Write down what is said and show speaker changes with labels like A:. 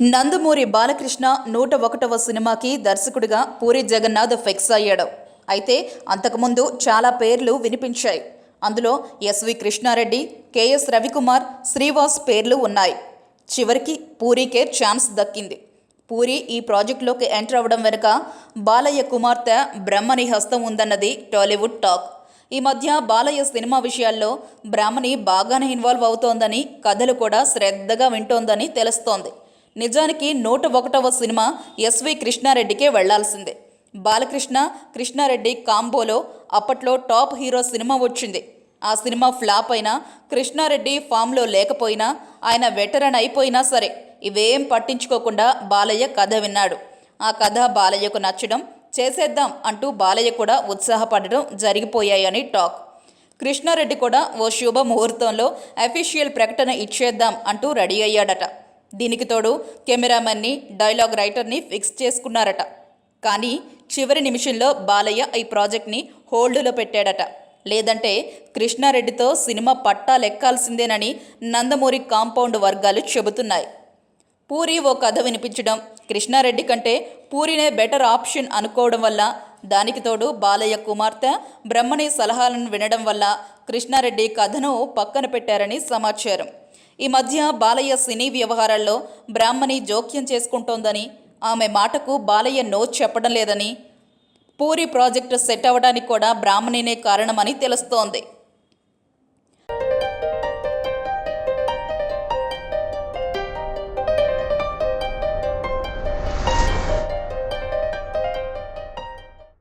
A: నందమూరి బాలకృష్ణ 101వ సినిమాకి దర్శకుడిగా పూరి జగన్నాథ్ ఫిక్స్ అయ్యాడు. అయితే అంతకుముందు చాలా పేర్లు వినిపించాయి. అందులో ఎస్వి కృష్ణారెడ్డి, కెఎస్ రవికుమార్, శ్రీవాస్ పేర్లు ఉన్నాయి. చివరికి పూరీకే ఛాన్స్ దక్కింది. పూరి ఈ ప్రాజెక్టులోకి ఎంటర్ అవ్వడం వెనుక బాలయ్య కుమార్తె బ్రహ్మణి హస్తం ఉందన్నది టాలీవుడ్ టాక్. ఈ మధ్య బాలయ్య సినిమా విషయాల్లో బ్రహ్మణి బాగానే ఇన్వాల్వ్ అవుతోందని, కథలు కూడా శ్రద్ధగా వింటోందని తెలుస్తోంది. నిజానికి 101వ సినిమా ఎస్వి కృష్ణారెడ్డికే వెళ్లాల్సిందే. బాలకృష్ణ, కృష్ణారెడ్డి కాంబోలో అప్పట్లో టాప్ హీరో సినిమా వచ్చింది. ఆ సినిమా ఫ్లాప్ అయినా, కృష్ణారెడ్డి ఫామ్లో లేకపోయినా, ఆయన వెటరన్ అయిపోయినా సరే ఇవేం పట్టించుకోకుండా బాలయ్య కథ విన్నాడు. ఆ కథ బాలయ్యకు నచ్చడం, చేసేద్దాం అంటూ బాలయ్య కూడా ఉత్సాహపడడం జరిగిపోయాయని టాక్. కృష్ణారెడ్డి కూడా ఓ శుభ ముహూర్తంలో అఫీషియల్ ప్రకటన ఇచ్చేద్దాం అంటూ రెడీ అయ్యాడట. దీనికి తోడు కెమెరామెన్ని, డైలాగ్ రైటర్ని ఫిక్స్ చేసుకున్నారట. కానీ చివరి నిమిషంలో బాలయ్య ఈ ప్రాజెక్ట్ని హోల్డ్లో పెట్టాడట. లేదంటే కృష్ణారెడ్డితో సినిమా పట్టాలెక్కాల్సిందేనని నందమూరి కాంపౌండ్ వర్గాలు చెబుతున్నాయి. పూరి ఓ కథ వినిపించడం, కృష్ణారెడ్డి కంటే పూరినే బెటర్ ఆప్షన్ అనుకోవడం వల్ల, దానికి తోడు బాలయ్య కుమార్తె బ్రహ్మణి సలహాలను వినడం వల్ల కృష్ణారెడ్డి కథను పక్కన పెట్టారని సమాచారం. ఈ మధ్య బాలయ్య సినీ వ్యవహారాల్లో బ్రాహ్మణి జోక్యం చేసుకుంటోందని, ఆమె మాటకు బాలయ్య నో చెప్పడం లేదని, పూరి ప్రాజెక్టు సెట్ అవ్వడానికి కూడా బ్రాహ్మణినే కారణమని తెలుస్తోంది.